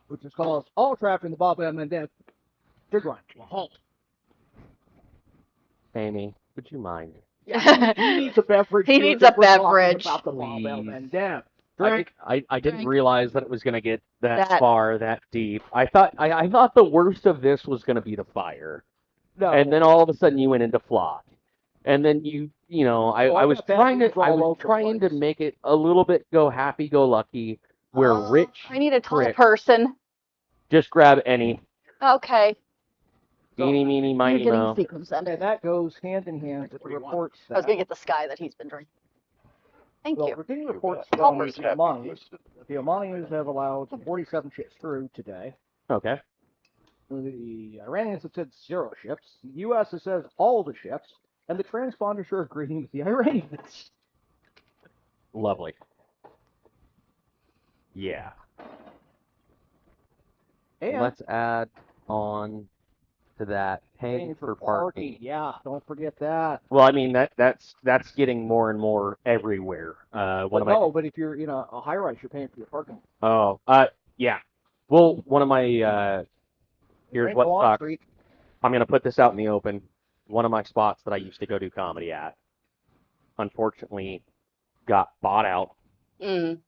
which has caused all traffic in the Bob and Deb to grind to a halt. Amy, would you mind? He needs a beverage. He needs a beverage. About the Bob and Deb. I didn't realize that it was going to get that That- far, that deep. I thought the worst of this was going to be the fire. No. And then all of a sudden you went into flock. And then I was trying to make it a little bit go happy go lucky where rich I need a tall prick person. just grab any Okay. eeny meeny You're miny getting mo. sequence then. And that goes hand in hand with the reports I was that gonna get the sky that he's been drinking. Thank you. we're getting reports Tall from the person. Omanis. The Omanis have allowed 47 ships through today. Okay. The Iranians have said 0 ships. The U.S. has said all the ships. And the transponders are agreeing with the Iranians. Lovely. Yeah. And Let's add on to that paying for parking. Yeah, don't forget that. Well, I mean that's getting more and more everywhere. But if you're in a high-rise, you're paying for your parking. Oh, yeah. Well, one of my here's what sucks. I'm gonna put this out in the open. One of my spots that I used to go do comedy at, unfortunately, got bought out, and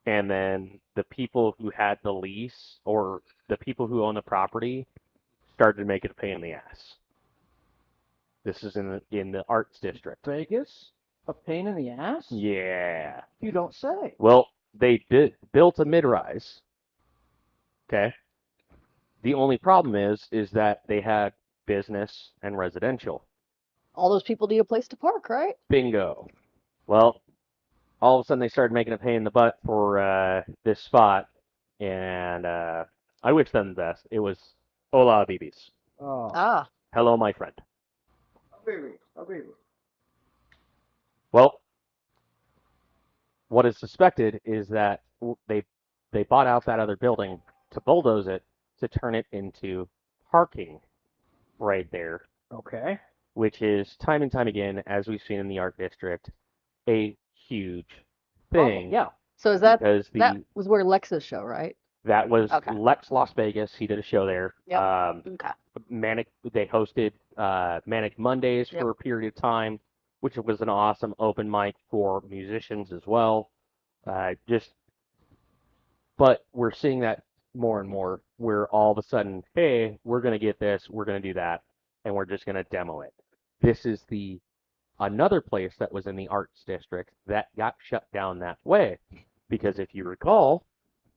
then the people who had the lease or the people who own the property started to make it a pain in the ass. This is in the arts district. Vegas? A pain in the ass? Yeah. You don't say. Well, they built a mid-rise. Okay. The only problem is that they had business and residential. All those people need a place to park, right? Bingo. Well, all of a sudden they started making a pain in the butt for this spot, and I wish them the best. It was hola, bibis. Oh. Hello, my friend. A baby. Well, what is suspected is that they bought out that other building to bulldoze it to turn it into parking right there. Okay. Which is time and time again, as we've seen in the art district, a huge thing. Yeah. So is that Because that was where Lex's show, right? that was Okay. Lex Las Vegas. He did a show there. Yep. Okay. They hosted Manic Mondays for a period of time, which was an awesome open mic for musicians as well. But we're seeing that more and more, where all of a sudden, hey, we're going to get this, we're going to do that, and we're just going to demo it. This is another place that was in the arts district that got shut down that way. Because if you recall,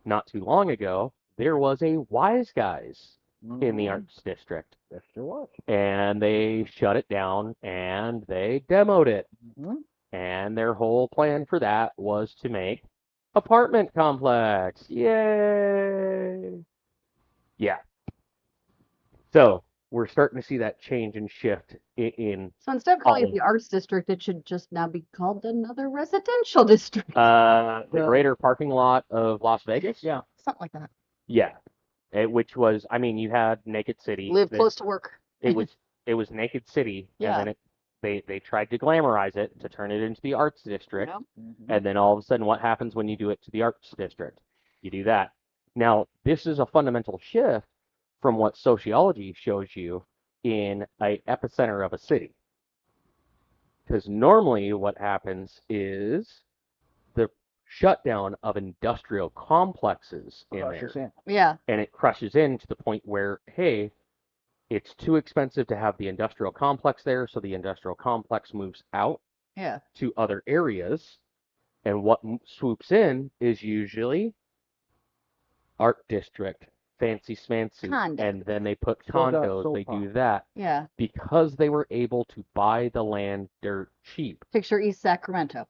not too long ago, there was a Wise Guys in the arts district. Yes, there was. And they shut it down and they demoed it. Mm-hmm. And their whole plan for that was to make apartment complex. Yay! Yeah. So we're starting to see that change and shift in. So instead of calling it the arts district, it should just now be called another residential district. The greater parking lot of Las Vegas. Yeah. Something like that. Yeah. Which was, I mean, you had Naked City. Live close to work. It was Naked City, Yeah. and then they tried to glamorize it to turn it into the arts district, Mm-hmm. and then all of a sudden, what happens when you do it to the arts district? You do that. Now, this is a fundamental shift from what sociology shows you in an epicenter of a city. Because normally what happens is the shutdown of industrial complexes in there. Yeah. And it crushes in to the point where, hey, it's too expensive to have the industrial complex there, so the industrial complex moves out Yeah. to other areas. And what swoops in is usually art district, fancy smancy, Condo. and then they put Still got condos, they soap do that Yeah. because they were able to buy the land dirt cheap. Picture East Sacramento.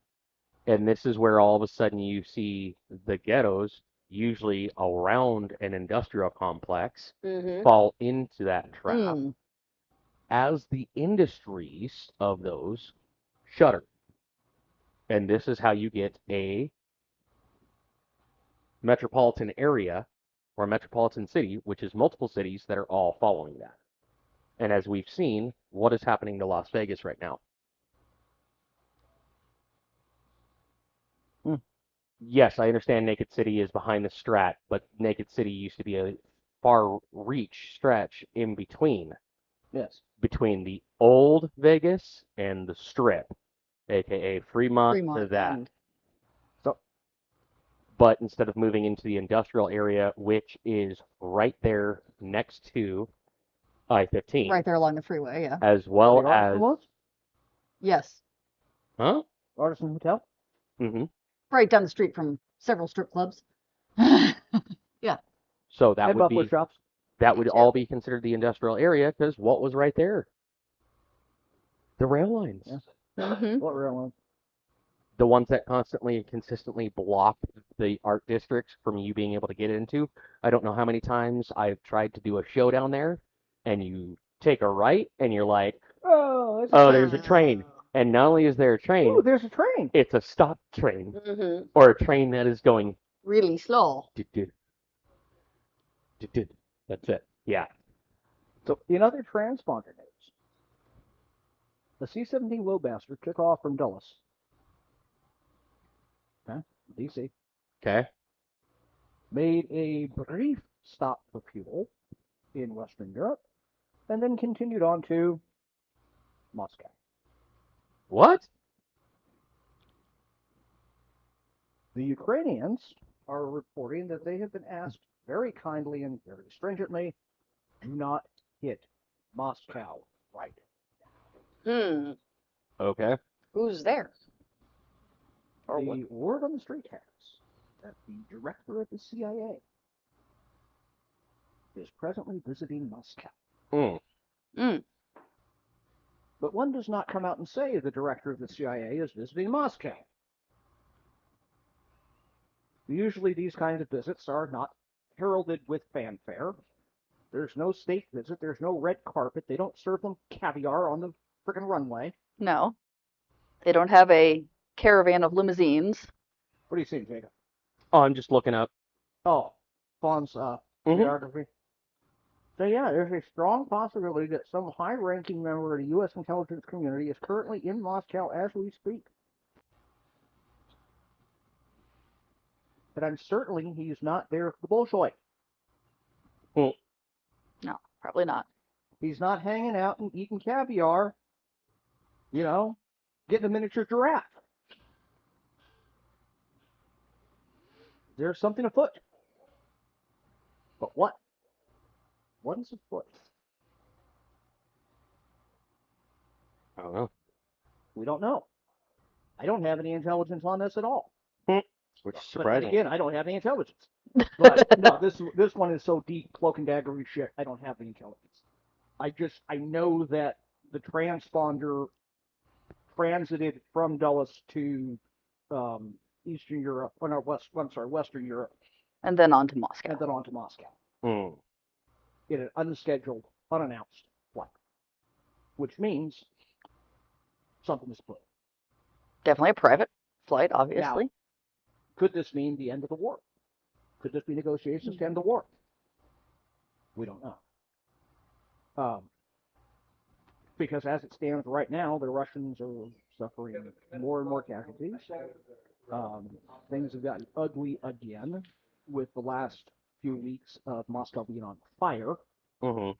And this is where all of a sudden you see the ghettos, usually around an industrial complex, fall into that trap Mm. as the industries of those shutter. And this is how you get a metropolitan area or a metropolitan city, which is multiple cities that are all following that. And as we've seen, what is happening to Las Vegas right now? Yes, I understand Naked City is behind the Strat, but Naked City used to be a far reach stretch in between. Yes. Between the old Vegas and the Strip, aka Fremont to Fremont that. End. So, But instead of moving into the industrial area, which is right there next to I-15, Right there along the freeway, yeah. as well the as Artisan was? Yes. huh? Artisan Hotel? Mm-hmm. Right down the street from several strip clubs. So that And would Buffalo be Shops. that would all be considered the industrial area because what was right there? The rail lines. Yeah. Mm-hmm. What railroad? The ones that constantly and consistently block the art districts from you being able to get into. I don't know how many times I've tried to do a show down there, and you take a right, and you're like, Oh, there's a train. And not only is there a train, Ooh, there's a train. it's a stop train, Mm-hmm. or a train that is going. Really slow. That's it. Yeah. So, in other transponder news, the C-17 Lowmaster took off from Dulles, D.C., Okay. made a brief stop for fuel in Western Europe, and then continued on to Moscow. What? The Ukrainians are reporting that they have been asked very kindly and very stringently, do not hit Moscow right. Okay. Who's there? Or what? The word on the street has that the director of the CIA is presently visiting Moscow. But one does not come out and say the director of the CIA is visiting Moscow. Usually these kinds of visits are not heralded with fanfare. There's no state visit. There's no red carpet. They don't serve them caviar on the frickin' runway. No. They don't have a caravan of limousines. What do you think, Jacob? Oh, I'm just looking up. Oh, Fawn's Mhm. geography. So yeah, there's a strong possibility that some high-ranking member of the U.S. intelligence community is currently in Moscow as we speak. But I'm certain he's not there for the Bolshoi. No, probably not. He's not hanging out and eating caviar, getting a miniature giraffe. There's something afoot. But what? What is afoot? I don't know. We don't know. I don't have any intelligence on this at all. Which is But then surprising. again, I don't have any intelligence. But no, this one is so deep, cloak and daggery shit. I don't have the intelligence. I know that the transponder transited from Dulles to Eastern Europe, Western Europe, And then on to Moscow. and then on to Moscow Hmm. in an unscheduled, unannounced flight, which means something is afoot. Definitely a private flight, obviously. Could this mean the end of the war? Could this be negotiations to end the war? We don't know. Because as it stands right now, the Russians are suffering more and more casualties. Things have gotten ugly again with the last few weeks of Moscow being on fire. Mm-hmm.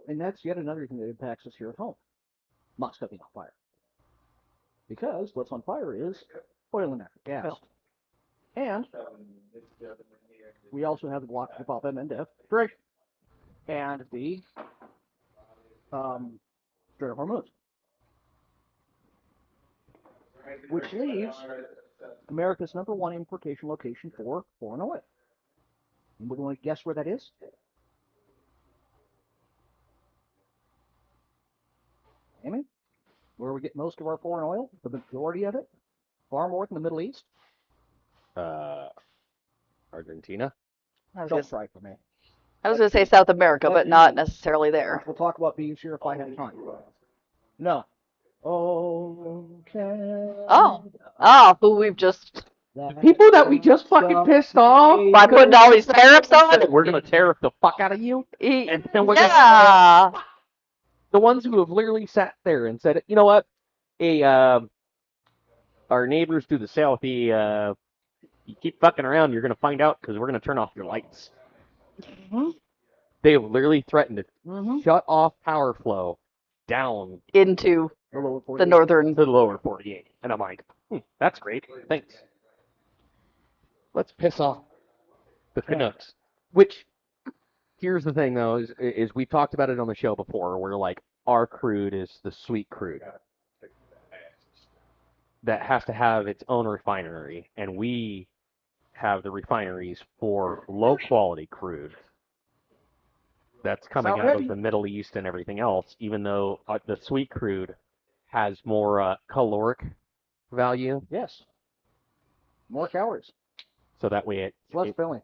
And that's yet another thing that impacts us here at home. Moscow being on fire. Because what's on fire is oil and natural gas. Oil. And we also have the blockage of Bab el-Mandeb Strait and the Strait of Hormuz. which leaves America's #1 importation location for foreign oil. Anybody want to guess where that is? Amy? Where we get most of our foreign oil? The majority of it? Far more than the Middle East? Argentina. Don't try for me. I was going to say South America, but not necessarily there. We'll talk about beans here if I have time. No. Okay. Who we've just The people that we just fucking pissed off by putting all these tariffs on. We're gonna tariff the fuck out of you, and then we're Yeah. the ones who have literally sat there and said, you know what, our neighbors to the south, you keep fucking around, you're gonna find out because we're gonna turn off your lights. Mm-hmm. They have literally threatened to shut off power flow down Into the northern to the lower 48, and I'm like, that's great, thanks. Let's piss off the Canucks. Which, here's the thing though, is we talked about it on the show before, where like our crude is the sweet crude that has to have its own refinery, and we have the refineries for low quality crude that's coming out of the Middle East and everything else, even though the sweet crude has more caloric value. Yes. More calories. So that way it's less filling.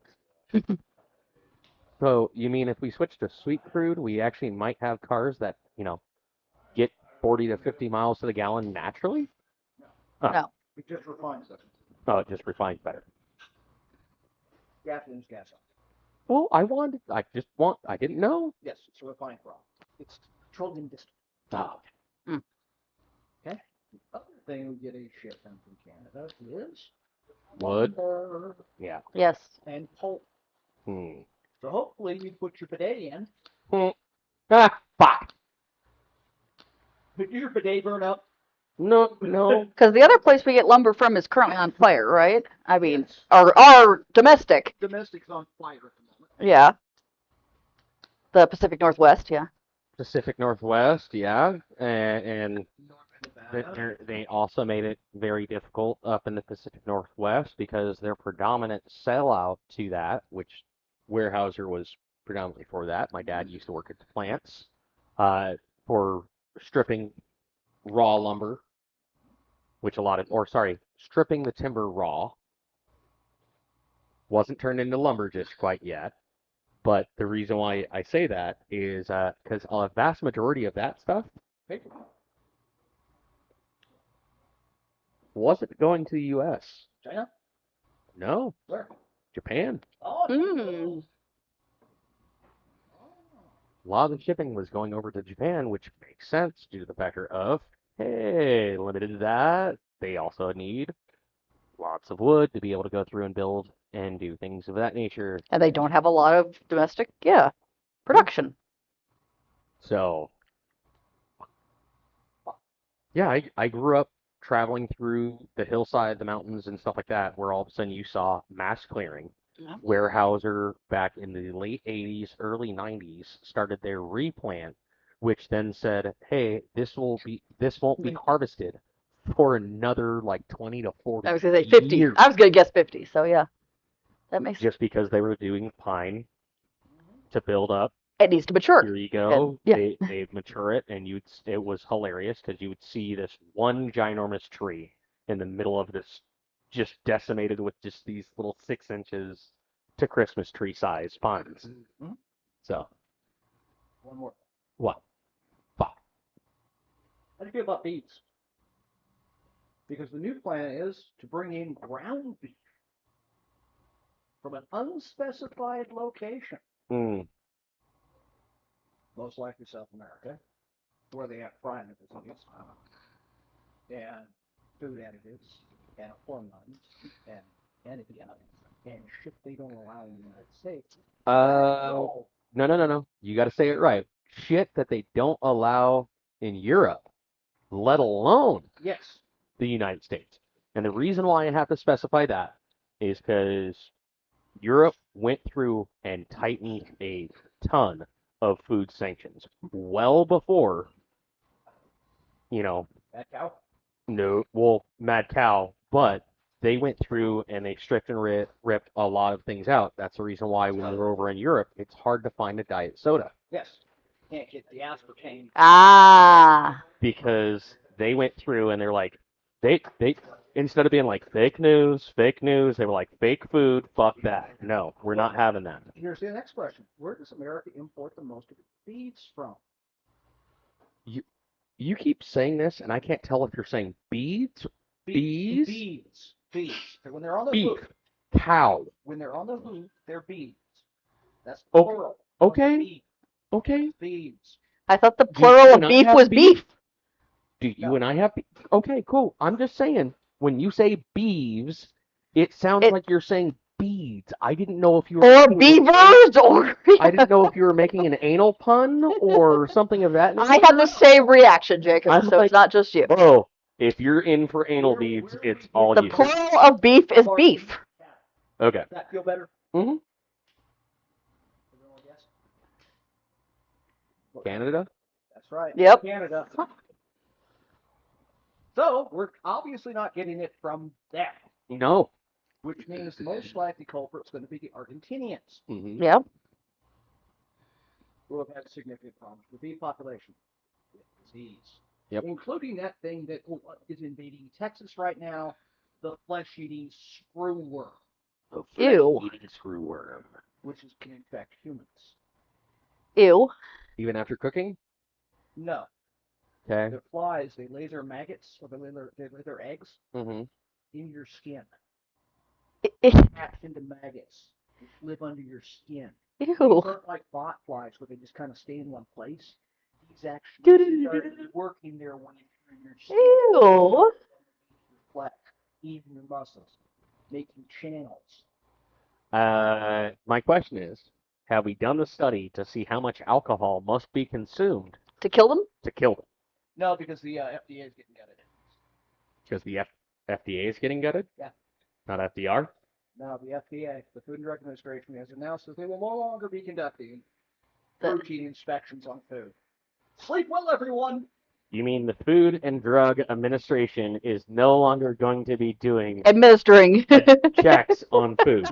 So you mean if we switch to sweet crude, we actually might have cars that, get 40 to 50 miles to the gallon naturally? No. It just refines it. Oh, it just refines better. Gasoline's gasoline. Well, I didn't know. Yes, it's a refined product. It's petroleum distilled. Oh. Okay. The other thing we get a shit ton from Canada is Wood. lumber Yeah. Yes. and pulp. Hmm. So hopefully you put your bidet in. Fuck. Did your bidet burn up? No. Because the other place we get lumber from is currently on fire, right? I mean, Yes. our domestic. Domestic's on fire at the moment. Yeah. The Pacific Northwest, yeah. Pacific Northwest, yeah. And they also made it very difficult up in the Pacific Northwest because their predominant sellout to that, which Weyerhaeuser was predominantly for that. My dad used to work at the plants for stripping raw lumber, which stripping the timber raw. Wasn't turned into lumber just quite yet. But the reason why I say that is because a vast majority of that stuff wasn't going to the U.S. China? No. Where? Japan. Oh, Mm. A lot of the shipping was going over to Japan, which makes sense due to the factor of, hey, limited to that. They also need lots of wood to be able to go through and build and do things of that nature. And they don't have a lot of domestic, production. So, yeah, I grew up traveling through the hillside, the mountains, and stuff like that, where all of a sudden you saw mass clearing. Yeah. Weyerhaeuser, back in the late 80s, early 90s, started their replant, which then said, hey, this won't be harvested for another like 20 to 40 I was going to say 50. years. I was going to guess 50, so yeah. That makes sense. Just because they were doing pine to build up. It needs to mature. Here you go. And, They'd mature it, and it was hilarious because you would see this one ginormous tree in the middle of this, just decimated with just these little 6 inches to Christmas tree size pines. Mhm. So, one more. what? Fuck. How do you feel about beets? Because the new plan is to bring in ground beef from an unspecified location, Hmm. most likely South America, where they have prime disease and food additives and hormones and antibiotics and shit they don't allow in the United States. No. You got to say it right. Shit that they don't allow in Europe, let alone Yes. the United States. And the reason why I have to specify that is because Europe went through and tightened a ton of food sanctions well before, That cow? No, well, Mad Cow, but they went through and they stripped and ripped a lot of things out. That's the reason why when we're over in Europe, it's hard to find a diet soda. Yes. Can't get the aspartame. Ah. Because they went through and they're like, they instead of being like fake news, they were like fake food, fuck that. No, we're not having that. Here's the next question. Where does America import the most of its beads from? You keep saying this, and I can't tell if you're saying beads, bees, Beads. When they're on the beef, hoof, cow. when they're on the hoof, they're beads. That's Oh, plural. okay. Beads. Okay. Beads. I thought the plural of and I beef have was beef. Do you and I have beef? Okay, cool. I'm just saying, when you say beeves, it sounds like you're saying beads. I didn't know if you were. Or beavers, or. I didn't know if you were making an anal pun or something of that nature. I had the same reaction, Jacob, I'm so like, it's not just you. Bro, if you're in for anal beads, it's all The you. plural of beef is beef. Okay. Does that feel better? Mm-hmm. Canada? That's right. Yep. Canada. So, we're obviously not getting it from that. No. Which means the most likely culprit is going to be the Argentinians, Mm-hmm. Yep. who have had significant problems with the population, with disease, Yep. including that thing that is invading Texas right now, the flesh-eating screwworm. Ew. Eating screwworm. Which can infect humans. Ew. Even after cooking? No. Okay. They're flies. They lay their maggots, or they lay their eggs Mm-hmm. in your skin. Ew. Hatch into maggots, which live under your skin. Ew. These aren't like bot flies where they just kind of stay in one place. These actually start working their way through your skin. Ew. Flesh, even your muscles, making channels. My question is, have we done the study to see how much alcohol must be consumed To kill them? to kill them? No, because the FDA is getting gutted. Because the FDA is getting gutted? Yeah. Not FDR? No, the FDA, the Food and Drug Administration, has announced that they will no longer be conducting routine inspections on food. Sleep well, everyone! You mean the Food and Drug Administration is no longer going to be doing Administering. checks on food?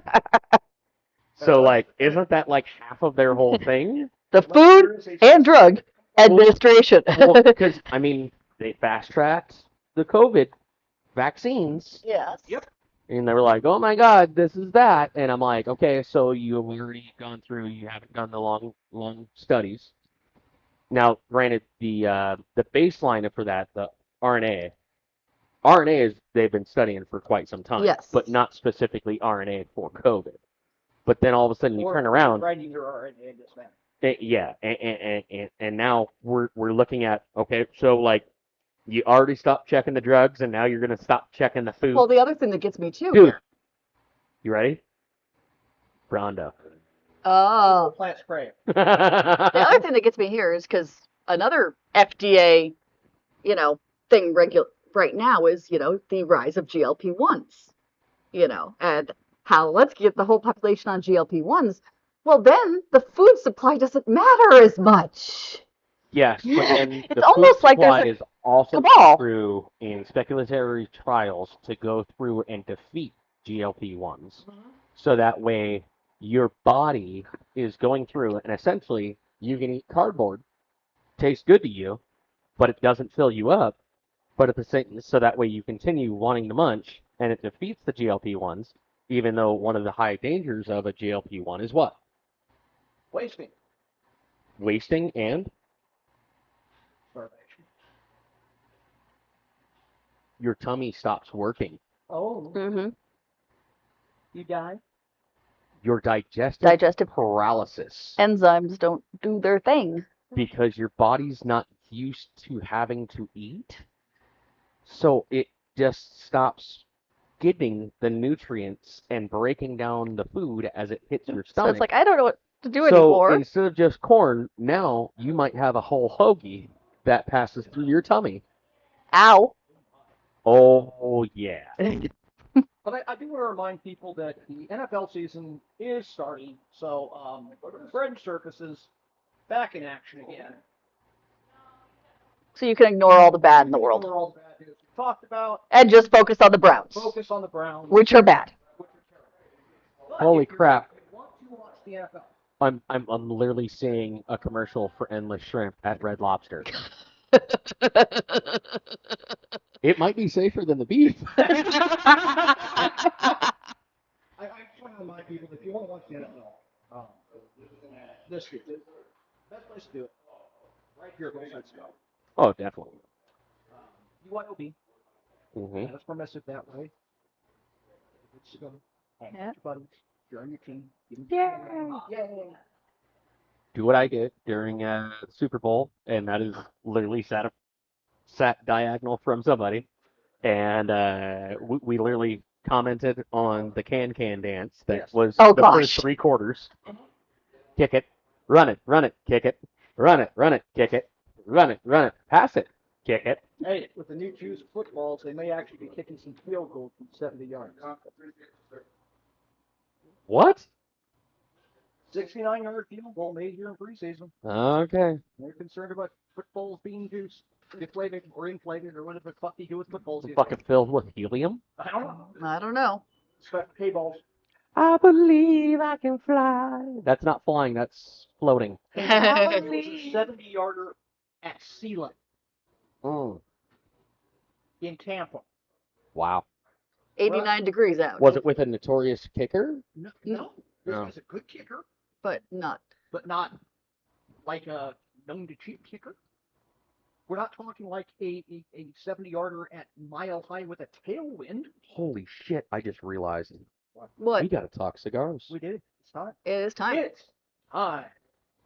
So, like, isn't that like half of their whole thing? The Food and Drug Administration. Well, because, I mean, they fast-tracked the COVID vaccines. Yes. Yep. And they were like, oh my God, this is that. And I'm like, okay, so you've already gone through, you haven't done the long studies. Now, granted, the baseline for that, the RNA is they've been studying for quite some time. Yes. But not specifically RNA for COVID. But then all of a sudden you turn around. Writing your RNA in this manner. Yeah, and now we're looking at, okay, so like you already stopped checking the drugs and now you're gonna stop checking the food. Well, the other thing that gets me too. Dude, you ready? Rondo. Oh. Plant spray. The other thing that gets me here is because another FDA, thing right now is, the rise of GLP-1s, and how let's get the whole population on GLP-1s. Well, then the food supply doesn't matter as much. Yes, but then It's the almost food like there's supply a is also cabal. through in speculatory trials to go through and defeat GLP-1s. So that way your body is going through and essentially you can eat cardboard, tastes good to you, but it doesn't fill you up. But at the same, so that way you continue wanting to munch, and it defeats the GLP-1s, even though one of the high dangers of a GLP-1 is what? Wasting. Wasting and Starvation. your tummy stops working. Oh, Mm-hmm. you die? Your digestive Digestive paralysis. enzymes don't do their thing. Because your body's not used to having to eat. So it just stops getting the nutrients and breaking down the food as it hits your So stomach. it's like, I don't know what to do So anymore. instead of just corn, now you might have a whole hoagie that passes through your tummy. Ow. Oh, yeah. But I do want to remind people that the NFL season is starting, so fringe circuses back in action again. So you can ignore all the bad in the world. Ignore all the bad news. talked about. And just focus on the Browns, Focus on the Browns. which are bad. Holy crap. If you want to watch the NFL. I'm literally seeing a commercial for endless shrimp at Red Lobster. It might be safer than the beef. I try to remind people if you want to watch the NFL, this year, best place to do it, right here at Westside Scout. Oh, definitely. BYOB. Mm-hmm. That's permissive that way. It's go. Hang Yeah. with your buddies. You're on your team. Yeah. Do what I did during the Super Bowl, and that is literally sat diagonal from somebody, and we literally commented on the can dance that Yes. was Oh, the gosh. first 3 quarters. Kick it, run it, kick it, run it, kick it, run it, pass it, kick it. Hey, with the new Jews footballs, they may actually be kicking some field goals from 70 yards. What? 69-yard field goal made here in preseason. Okay. They're concerned about footballs being juiced, deflated, or inflated, or whatever the fuck you do with footballs. Fucking filled with helium. I don't know. I don't know. Expect K-balls. I believe I can fly. That's not flying, that's floating. It was a 70-yarder at sea level Mm. in Tampa. Wow. 89 degrees out. Was it with a notorious kicker? No, this No. was a good kicker, But not. but not like a known to cheat kicker. We're not talking like a 70-yarder at mile high with a tailwind. Holy shit, I just realized. What? We gotta talk cigars. We did. It's time. It is time. It's time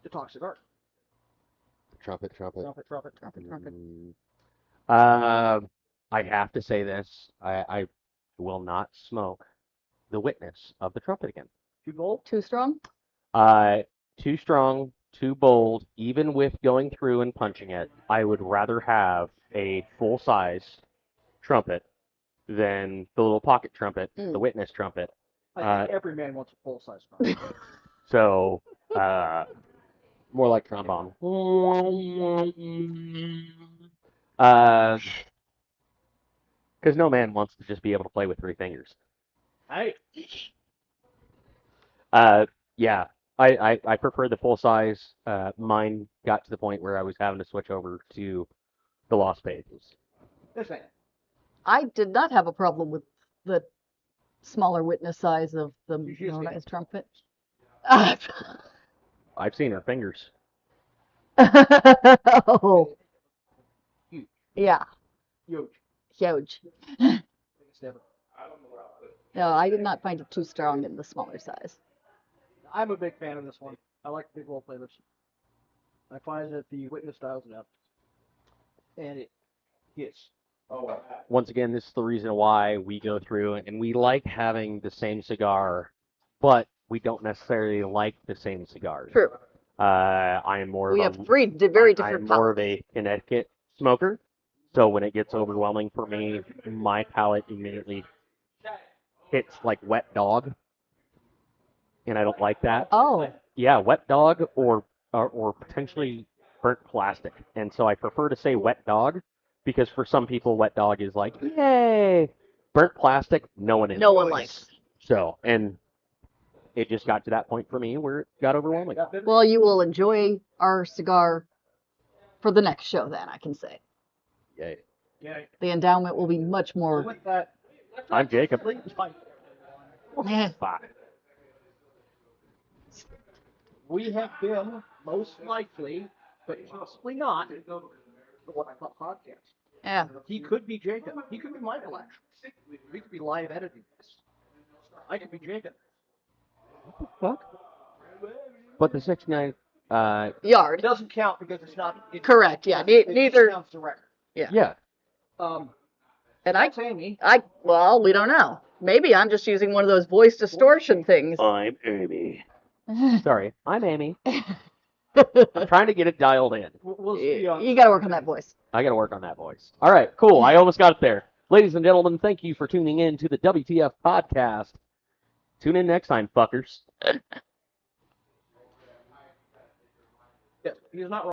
to talk cigar. Trumpet. Trumpet. Mm. I have to say this. I will not smoke the witness of the trumpet again. Too bold? Too strong? Too strong, too bold. Even with going through and punching it, I would rather have a full-size trumpet than the little pocket trumpet, the witness trumpet. I think every man wants a full-size trumpet. So, more like trombone. Because no man wants to just be able to play with 3 fingers. Hey, Yeah, I prefer the full size. Mine got to the point where I was having to switch over to the Lost Pages. this man. I did not have a problem with the smaller witness size of the You just motorized trumpet. I've seen her fingers. Oh, Huge. yeah, Huge. huge. Biggest ever. No, I did not find it too strong in the smaller size. I'm a big fan of this one. I like the big roll flavors. I find that the witness styles it up. And it hits. Once again, this is the reason why we go through and we like having the same cigar, but we don't necessarily like the same cigars. True. I am more We of have a 3 very I'm different more of palates. a Connecticut smoker, so when it gets overwhelming for me, my palate immediately hits like wet dog, and I don't like that. Oh, Yeah, wet dog or potentially burnt plastic, and so I prefer to say wet dog because for some people, wet dog is like yay. Burnt plastic, no one No one enjoys. likes. So, and it just got to that point for me where it got overwhelming. well, you will enjoy our cigar for the next show then, I can say. Yay. Yeah. The endowment will be much more. With that, I'm Jacob. Eh, Bye. we have been most likely, but possibly not, the What I Thought podcast. Yeah. He could be Jacob. He could be Michael, actually. We could be live editing this. I could be Jacob. Fuck. But the 69, It Yard. doesn't count because it's not. Correct. Yeah. It Neither. counts the record. yeah. And And that's Amy. well, we don't know. Maybe I'm just using one of those voice distortion things. I'm Amy. Sorry, I'm Amy. I'm trying to get it dialed in. We'll see. You got to work on that voice. I got to work on that voice. All right, cool. I almost got it there. Ladies and gentlemen, thank you for tuning in to the WTF Podcast. Tune in next time, fuckers. Yeah, he's not wrong.